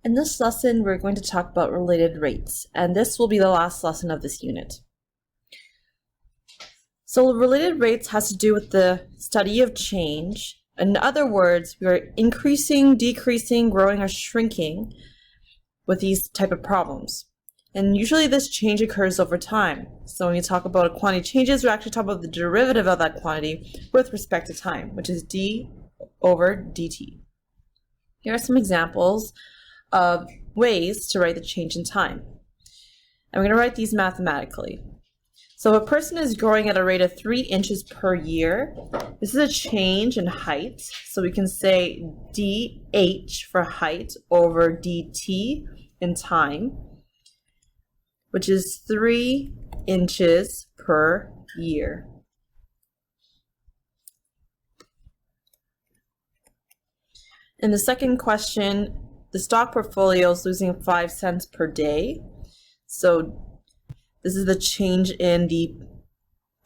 In this lesson, we're going to talk about related rates, and this will be the last lesson of this unit. So related rates has to do with the study of change. In other words, we are increasing, decreasing, growing, or shrinking with these type of problems. And usually this change occurs over time. So when we talk about a quantity changes, we actually talk about the derivative of that quantity with respect to time, which is d over dt. Here are some examples of ways to write the change in time. And we're going to write these mathematically. So if a person is growing at a rate of 3 inches per year, this is a change in height. So we can say dh for height over dt in time, which is 3 inches per year. In the second question, the stock portfolio is losing 5 cents per day. So this is the change in the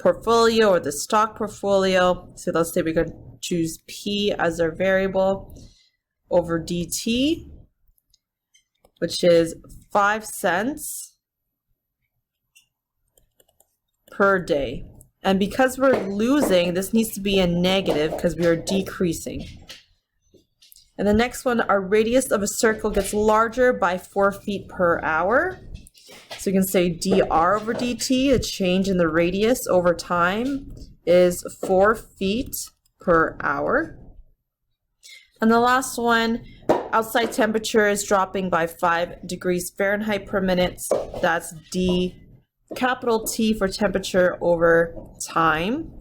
portfolio or the stock portfolio. So let's say we're going to choose P as our variable over dt, which is 5 cents per day. And because we're losing, this needs to be a negative because we are decreasing. And the next one, our radius of a circle gets larger by 4 feet per hour. So you can say dr over dt, the change in the radius over time, is 4 feet per hour. And the last one, outside temperature is dropping by 5 degrees Fahrenheit per minute. That's d capital T for temperature over time,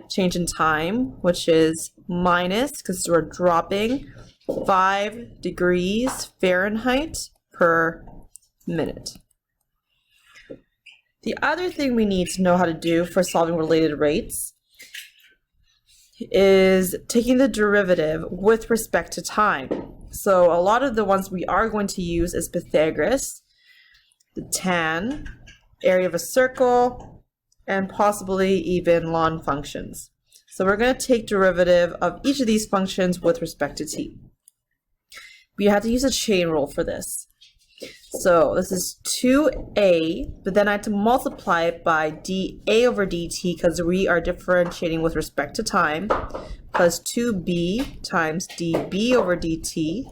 change in time, which is minus, because we're dropping, 5 degrees Fahrenheit per minute. The other thing we need to know how to do for solving related rates is taking the derivative with respect to time. So a lot of the ones we are going to use is Pythagoras, the tan, area of a circle, and possibly even ln functions. So we're going to take derivative of each of these functions with respect to t. We have to use a chain rule for this. So this is 2a, but then I have to multiply it by dA over dt because we are differentiating with respect to time, plus 2b times dB over dt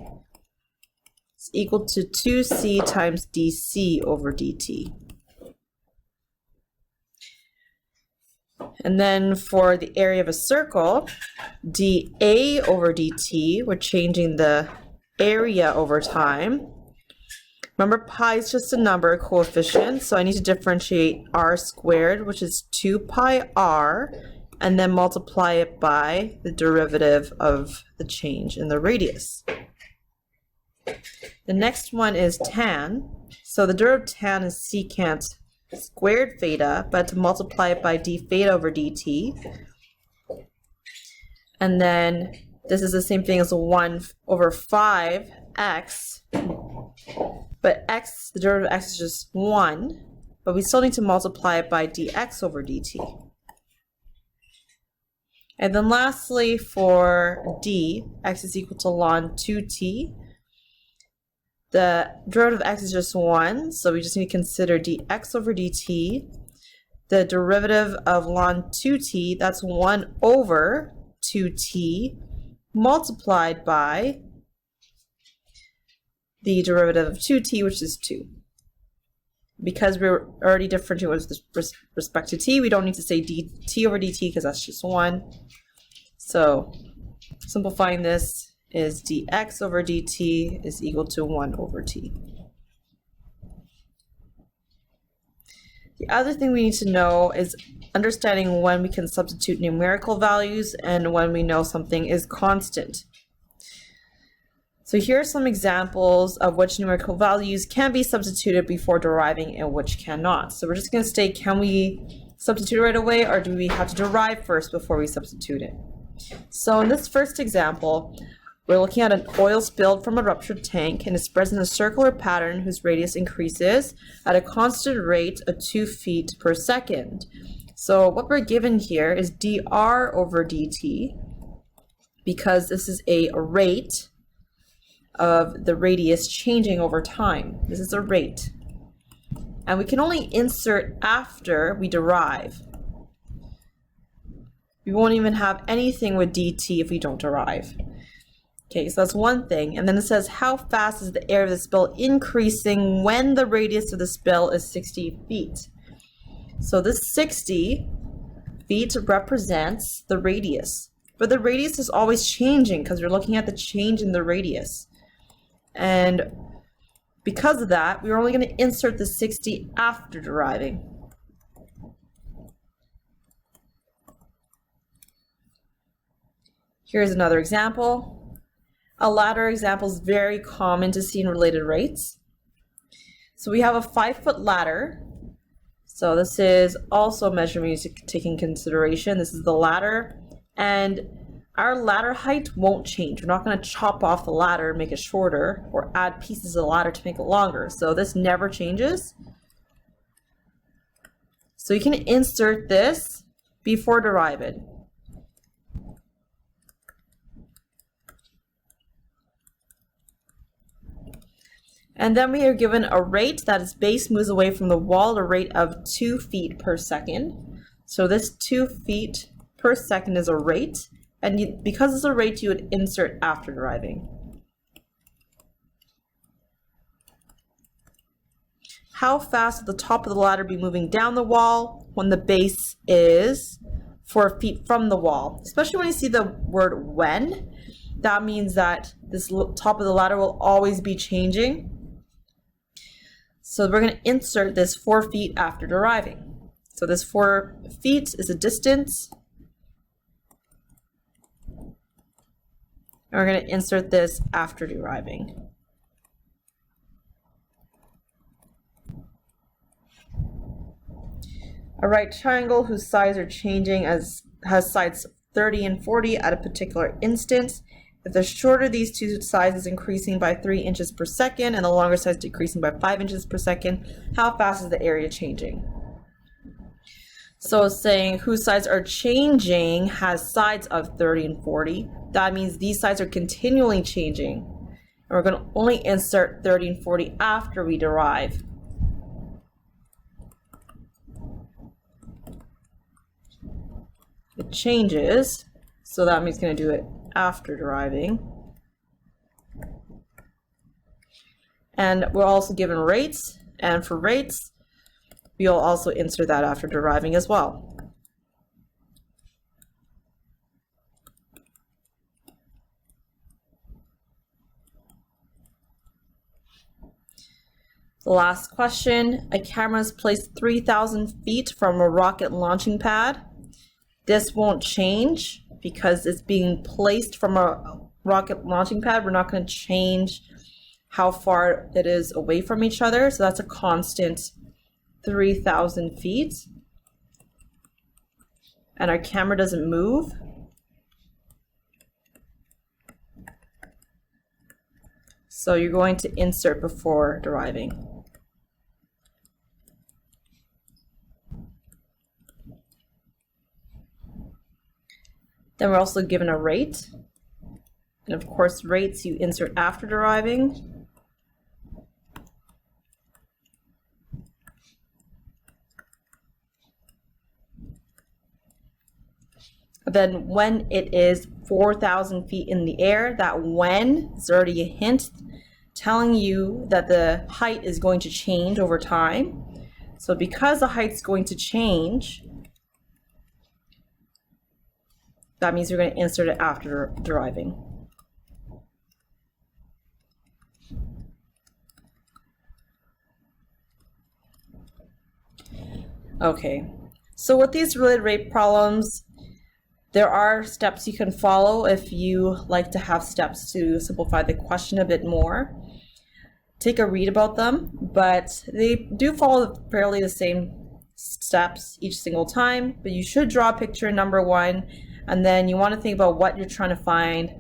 is equal to 2c times dC over dt. And then for the area of a circle, dA over dt, we're changing the area over time. Remember, pi is just a number, a coefficient, so I need to differentiate r squared, which is 2 pi r, and then multiply it by the derivative of the change in the radius. The next one is tan. So the derivative of tan is secant squared theta, but to multiply it by d theta over dt. And then this is the same thing as 1 over 5x, but x, the derivative of x is just 1, but we still need to multiply it by dx over dt. And then lastly for d, x is equal to ln 2t. The derivative of x is just 1, so we just need to consider dx over dt. The derivative of ln 2t, that's 1 over 2t multiplied by the derivative of 2t, which is 2. Because we're already differentiating with respect to t, we don't need to say dt over dt because that's just 1. So simplifying this is dx over dt is equal to 1 over t. The other thing we need to know is understanding when we can substitute numerical values and when we know something is constant. So here are some examples of which numerical values can be substituted before deriving and which cannot. So we're just going to say, can we substitute right away, or do we have to derive first before we substitute it? So in this first example, we're looking at an oil spilled from a ruptured tank, and it spreads in a circular pattern whose radius increases at a constant rate of 2 feet per second. So what we're given here is dr over dt, because this is a rate, of the radius changing over time. This is a rate. And we can only insert after we derive. We won't even have anything with dt if we don't derive. Okay, so that's one thing. And then it says, how fast is the area of the spill increasing when the radius of the spill is 60 feet? So this 60 feet represents the radius. But the radius is always changing because we're looking at the change in the radius. And because of that, we're only going to insert the 60 after deriving. Here's another example. A ladder example is very common to see in related rates. So we have a 5-foot ladder. So this is also a measurement you take in consideration. This is the ladder, and our ladder height won't change. We're not going to chop off the ladder and make it shorter or add pieces of the ladder to make it longer. So this never changes. So you can insert this before deriving. And then we are given a rate that its base moves away from the wall at a rate of 2 feet per second. So this 2 feet per second is a rate, and because it's a rate, you would insert after deriving. How fast will the top of the ladder be moving down the wall when the base is 4 feet from the wall? Especially when you see the word when, that means that this top of the ladder will always be changing. So we're going to insert this 4 feet after deriving. So this 4 feet is a distance. And we're going to insert this after deriving. A right triangle whose sides are changing has sides 30 and 40 at a particular instance. If the shorter these two sides is increasing by 3 inches per second and the longer side is decreasing by 5 inches per second, how fast is the area changing? So it's saying whose sides are changing has sides of 30 and 40. That means these sides are continually changing. And we're going to only insert 30 and 40 after we derive. It changes, so that means it's going to do it after deriving. And we're also given rates, and for rates, we'll also insert that after deriving as well. The last question, a camera is placed 3,000 feet from a rocket launching pad. This won't change because it's being placed from a rocket launching pad. We're not going to change how far it is away from each other. So that's a constant 3,000 feet. And our camera doesn't move. So you're going to insert before deriving. Then we're also given a rate. And of course, rates you insert after deriving. Then when it is 4,000 feet in the air, that when is already a hint telling you that the height is going to change over time. So because the height's going to change, that means you're going to insert it after deriving. Okay, so with these related rate problems, there are steps you can follow if you like to have steps to simplify the question a bit more. Take a read about them, but they do follow fairly the same steps each single time, but you should draw a picture number one, and then you want to think about what you're trying to find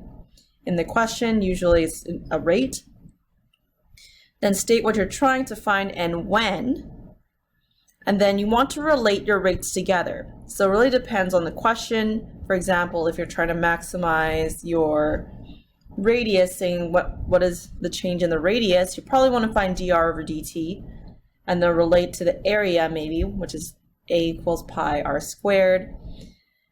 in the question. Usually it's a rate. Then state what you're trying to find and when. And then you want to relate your rates together. So it really depends on the question. For example, if you're trying to maximize your radius, saying what is the change in the radius, you probably want to find dr over dt, and then relate to the area maybe, which is a equals pi r squared,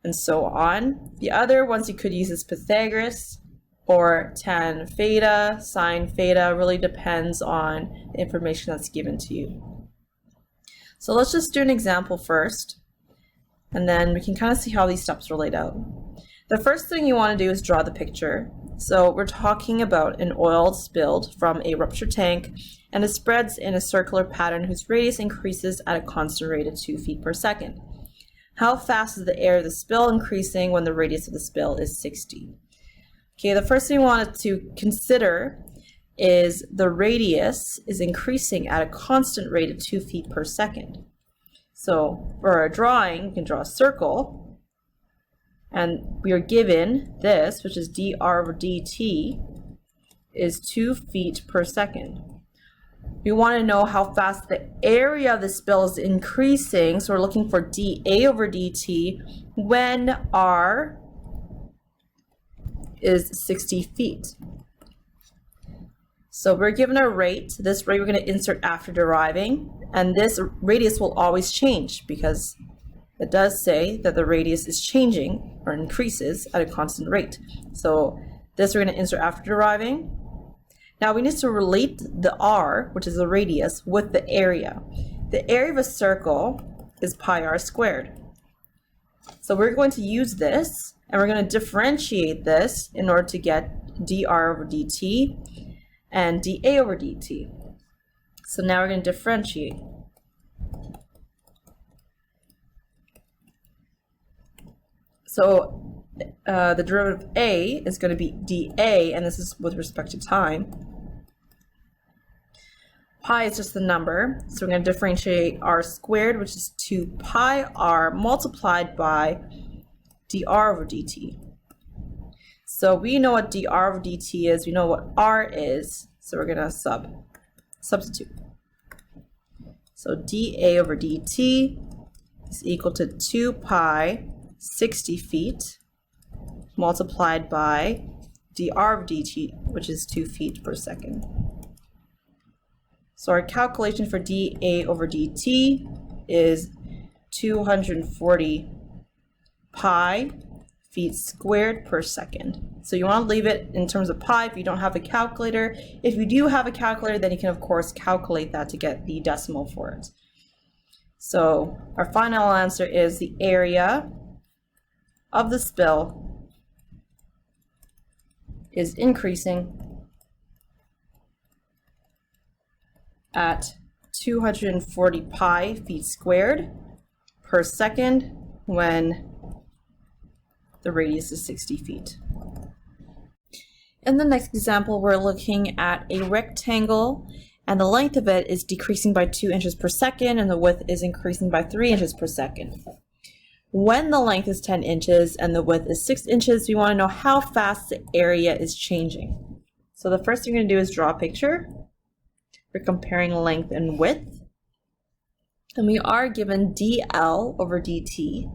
and so on. The other ones you could use is Pythagoras or tan theta, sine theta, really depends on the information that's given to you. So let's just do an example first, and then we can kind of see how these steps are laid out. The first thing you want to do is draw the picture. So we're talking about an oil spilled from a ruptured tank, and it spreads in a circular pattern whose radius increases at a constant rate of 2 feet per second. How fast is the area of the spill increasing when the radius of the spill is 60? Okay, the first thing we wanted to consider is the radius is increasing at a constant rate of 2 feet per second. So for our drawing, we can draw a circle, and we are given this, which is dr over dt, is 2 feet per second. We want to know how fast the area of the spill is increasing, so we're looking for dA over dt when r is 60 feet. So we're given a rate. This rate we're going to insert after deriving, and this radius will always change because it does say that the radius is changing or increases at a constant rate. So this we're going to insert after deriving. Now we need to relate the r, which is the radius, with the area. The area of a circle is pi r squared. So we're going to use this, and we're going to differentiate this in order to get dr over dt and dA over dt. So now we're going to differentiate. So the derivative of a is going to be dA, and this is with respect to time. Pi is just the number, so we're going to differentiate r squared, which is 2 pi r multiplied by dr over dt. So we know what dr over dt is, we know what r is, so we're going to substitute. So dA over dt is equal to 2 pi 60 feet multiplied by dr of dt, which is 2 feet per second. So our calculation for dA over dt is 240 pi feet squared per second. So you want to leave it in terms of pi if you don't have a calculator. If you do have a calculator, then you can of course calculate that to get the decimal for it. So our final answer is the area of the spill is increasing at 240 pi feet squared per second when the radius is 60 feet. In the next example, we're looking at a rectangle, and the length of it is decreasing by 2 inches per second, and the width is increasing by 3 inches per second. When the length is 10 inches and the width is 6 inches, we want to know how fast the area is changing. So the first thing we're going to do is draw a picture. We're comparing length and width. And we are given dl over dt,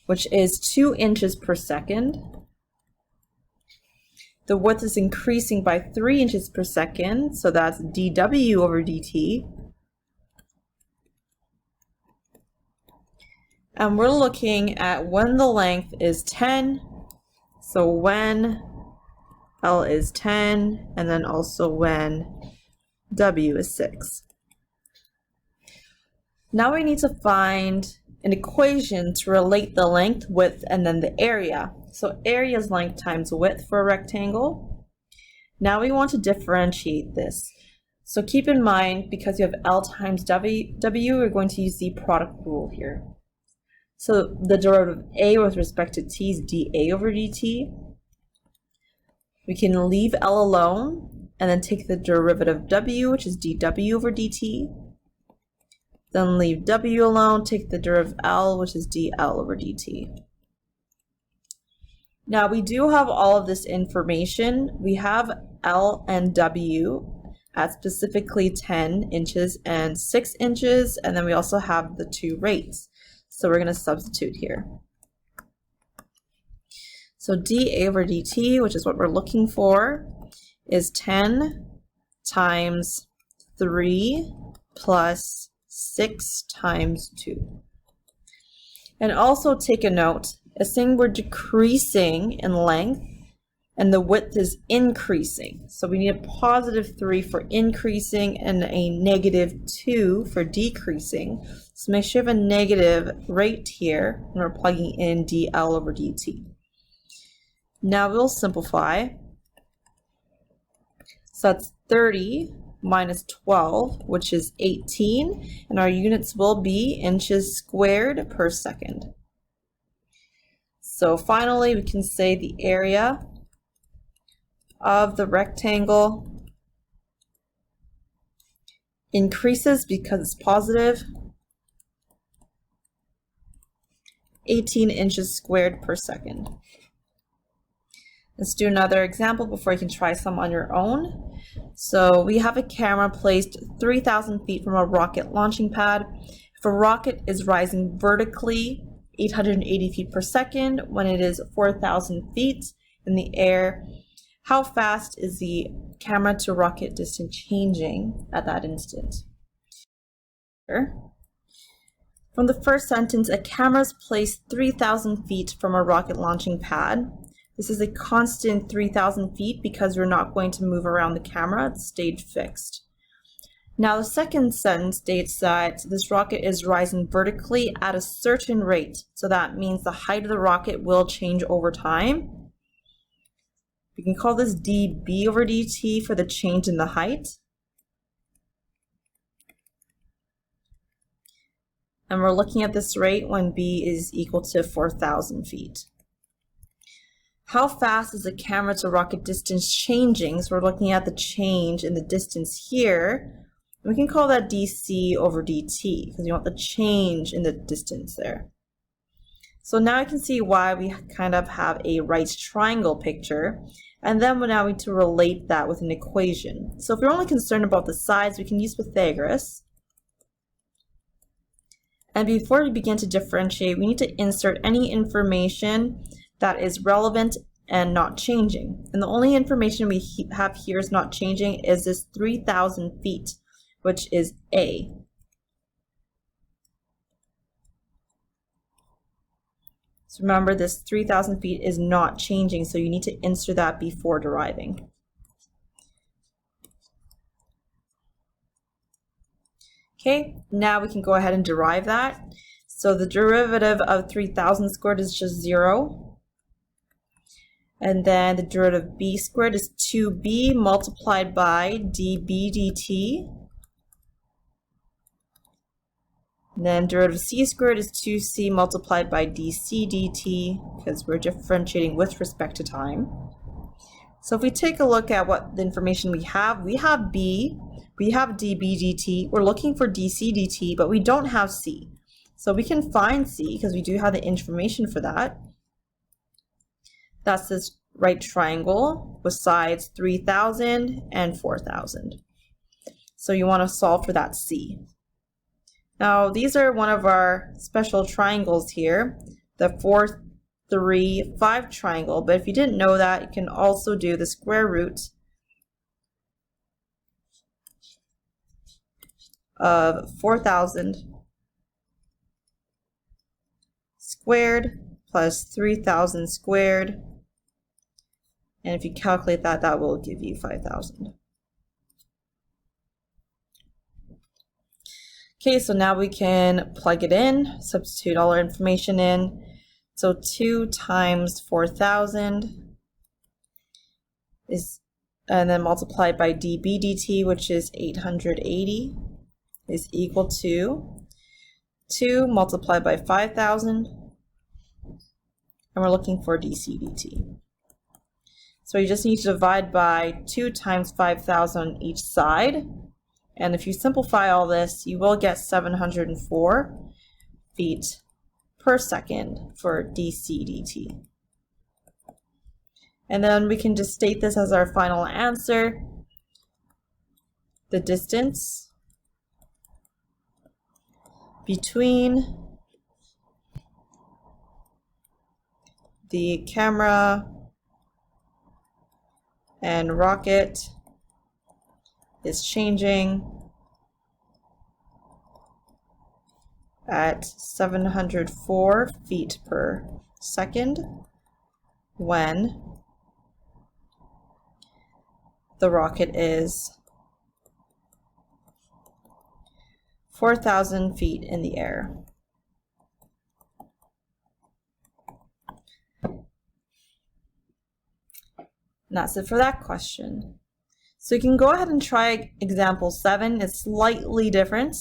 which is 2 inches per second. The width is increasing by 3 inches per second, so that's dw over dt. And we're looking at when the length is 10, so when L is 10, and then also when W is 6. Now we need to find an equation to relate the length, width, and then the area. So area is length times width for a rectangle. Now we want to differentiate this. So keep in mind, because you have L times W, we're going to use the product rule here. So the derivative of A with respect to T is dA over dt. We can leave L alone and then take the derivative of W, which is dW over dt. Then leave W alone, take the derivative of L, which is dL over dt. Now we do have all of this information. We have L and W at specifically 10 inches and 6 inches, and then we also have the two rates. So we're going to substitute here. So dA over dt, which is what we're looking for, is 10 times 3 plus 6 times 2. And also take a note, as saying we're decreasing in length and the width is increasing. So we need a positive 3 for increasing and a negative 2 for decreasing. So make sure you have a negative right here and we're plugging in dL over dt. Now we'll simplify. So that's 30 minus 12, which is 18, and our units will be inches squared per second. So finally, we can say the area of the rectangle increases because it's positive, 18 inches squared per second. Let's do another example before you can try some on your own. So we have a camera placed 3,000 feet from a rocket launching pad. If a rocket is rising vertically 880 feet per second when it is 4,000 feet in the air, how fast is the camera to rocket distance changing at that instant? From the first sentence, a camera is placed 3,000 feet from a rocket launching pad. This is a constant 3,000 feet because we're not going to move around the camera, it's stayed fixed. Now the second sentence states that this rocket is rising vertically at a certain rate. So that means the height of the rocket will change over time. We can call this dB over dt for the change in the height. And we're looking at this rate when b is equal to 4,000 feet. How fast is the camera to rocket distance changing? So we're looking at the change in the distance here. We can call that dc over dt because you want the change in the distance there. So now I can see why we kind of have a right triangle picture. And then now we need to relate that with an equation. So if you're only concerned about the sides, we can use Pythagoras. And before we begin to differentiate, we need to insert any information that is relevant and not changing. And the only information we have here is not changing is this 3,000 feet, which is A. So remember, this 3,000 feet is not changing, so you need to insert that before deriving. Okay, now we can go ahead and derive that. So the derivative of 3,000 squared is just 0. And then the derivative of b squared is 2b multiplied by db dt. And then derivative of c squared is 2c multiplied by dc dt, because we're differentiating with respect to time. So if we take a look at what the information we have b, we have db dt, we're looking for dc dt, but we don't have c. So we can find c because we do have the information for that. That's this right triangle with sides 3,000 and 4,000. So you want to solve for that c. Now these are one of our special triangles here, the 4, 3, 5 triangle. But if you didn't know that, you can also do the square root of 4,000 squared plus 3,000 squared. And if you calculate that, that will give you 5,000. Okay, so now we can plug it in, substitute all our information in. So 2 times 4,000 is, and then multiplied by dB dt, which is 880, is equal to 2 multiplied by 5,000, and we're looking for dC dt. So you just need to divide by 2 times 5,000 on each side. And if you simplify all this, you will get 704 feet per second for dC dt. And then we can just state this as our final answer. The distance between the camera and rocket is changing at 704 feet per second when the rocket is 4,000 feet in the air. And that's it for that question. So you can go ahead and try example 7. It's slightly different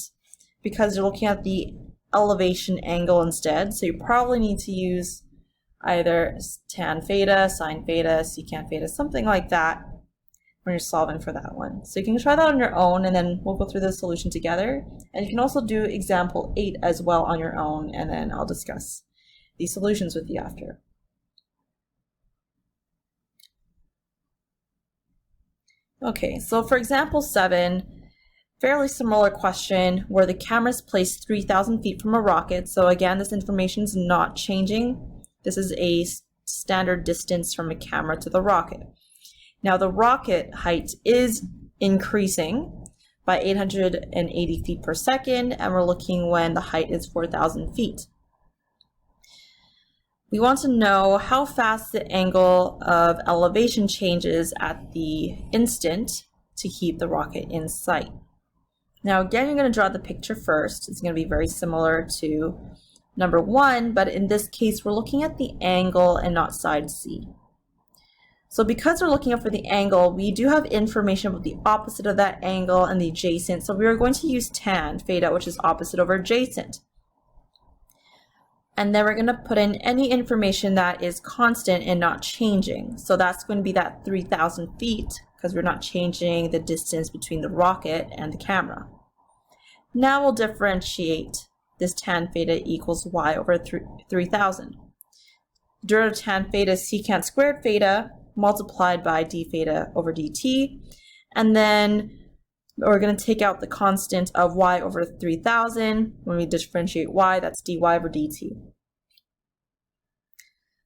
because you're looking at the elevation angle instead. So you probably need to use either tan theta, sine theta, secant theta, something like that when you're solving for that one. So you can try that on your own, and then we'll go through the solution together. And you can also do example 8 as well on your own, and then I'll discuss the solutions with you after. Okay, so for example 7, fairly similar question where the camera is placed 3,000 feet from a rocket. So again, this information is not changing. This is a standard distance from a camera to the rocket. Now the rocket height is increasing by 880 feet per second, and we're looking when the height is 4,000 feet. We want to know how fast the angle of elevation changes at the instant to keep the rocket in sight. Now again, you're going to draw the picture first. It's going to be very similar to number 1, but in this case we're looking at the angle and not side C. So because we're looking up for the angle, we do have information about the opposite of that angle and the adjacent. So we are going to use tan theta, which is opposite over adjacent. And then we're going to put in any information that is constant and not changing. So that's going to be that 3,000 feet because we're not changing the distance between the rocket and the camera. Now we'll differentiate this tan theta equals y over 3,000. Derivative of tan theta is secant squared theta multiplied by d theta over dt. And then we're going to take out the constant of y over 3,000. When we differentiate y, that's dy over dt.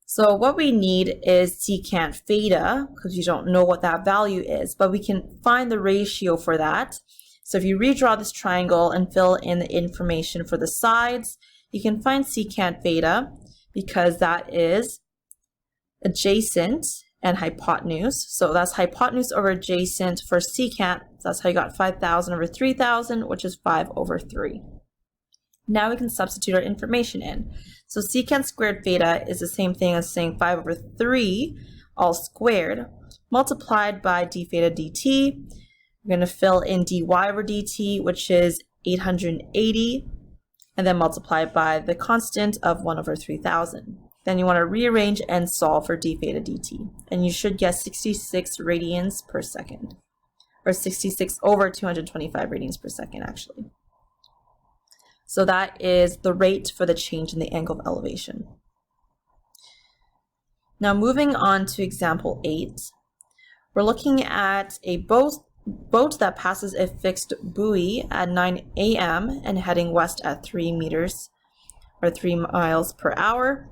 So what we need is secant theta, because we don't know what that value is, but we can find the ratio for that. So if you redraw this triangle and fill in the information for the sides, you can find secant theta because that is adjacent and hypotenuse. So that's hypotenuse over adjacent for secant. That's how you got 5,000 over 3,000, which is 5 over 3. Now we can substitute our information in. So secant squared theta is the same thing as saying 5 over 3 all squared multiplied by d theta dt. We're going to fill in dy over dt, which is 880, and then multiply by the constant of 1 over 3,000. Then you want to rearrange and solve for d theta dt, and you should get 66 radians per second, or 66 over 225 radians per second actually. So that is the rate for the change in the angle of elevation. Now moving on to example 8, we're looking at a boat that passes a fixed buoy at 9 a.m. and heading west at 3 meters or 3 miles per hour.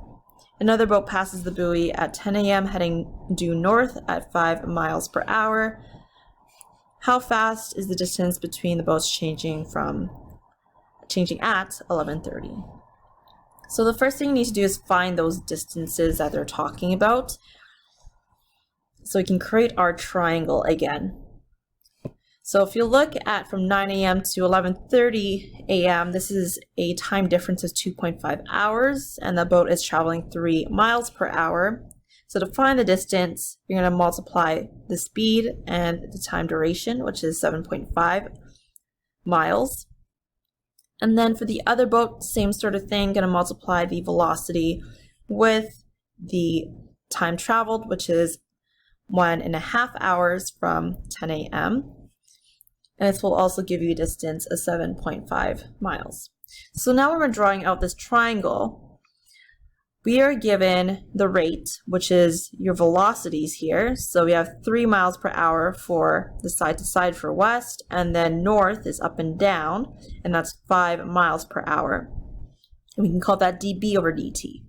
Another boat passes the buoy at 10 a.m. heading due north at 5 miles per hour. How fast is the distance between the boats changing at 11:30? So the first thing you need to do is find those distances that they're talking about, so we can create our triangle again. So if you look at from 9 a.m. to 11:30 a.m., this is a time difference of 2.5 hours, and the boat is traveling 3 miles per hour. So to find the distance, you're going to multiply the speed and the time duration, which is 7.5 miles. And then for the other boat, same sort of thing, going to multiply the velocity with the time traveled, which is 1.5 hours from 10 a.m. And this will also give you a distance of 7.5 miles. So now when we're drawing out this triangle, we are given the rate, which is your velocities here. So we have 3 miles per hour for the side to side for west, and then north is up and down, and that's 5 miles per hour. And we can call that dB over dt.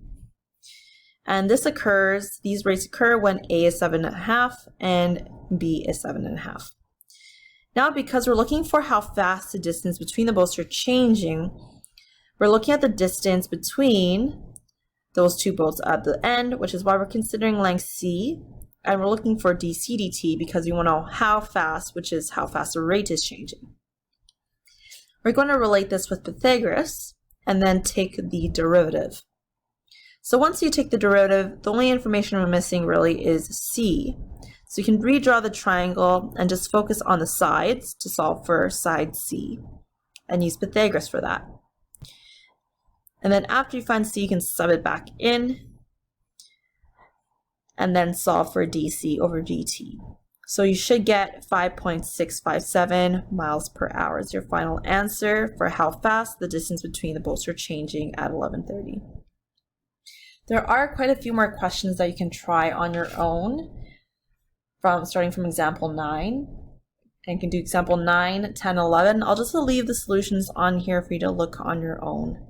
And these rates occur when A is 7.5 and B is 7.5. Now, because we're looking for how fast the distance between the boats are changing, we're looking at the distance between those two boats at the end, which is why we're considering length C, and we're looking for dc dt because we want to know how fast, which is how fast the rate is changing. We're going to relate this with Pythagoras and then take the derivative. So once you take the derivative, the only information we're missing really is C. So you can redraw the triangle and just focus on the sides to solve for side C and use Pythagoras for that. And then after you find C, you can sub it back in and then solve for dc over dt. So you should get 5.657 miles per hour is your final answer for how fast the distance between the boats are changing at 11:30. There are quite a few more questions that you can try on your own, starting from example 9. And you can do example 9, 10, 11. I'll just leave the solutions on here for you to look on your own.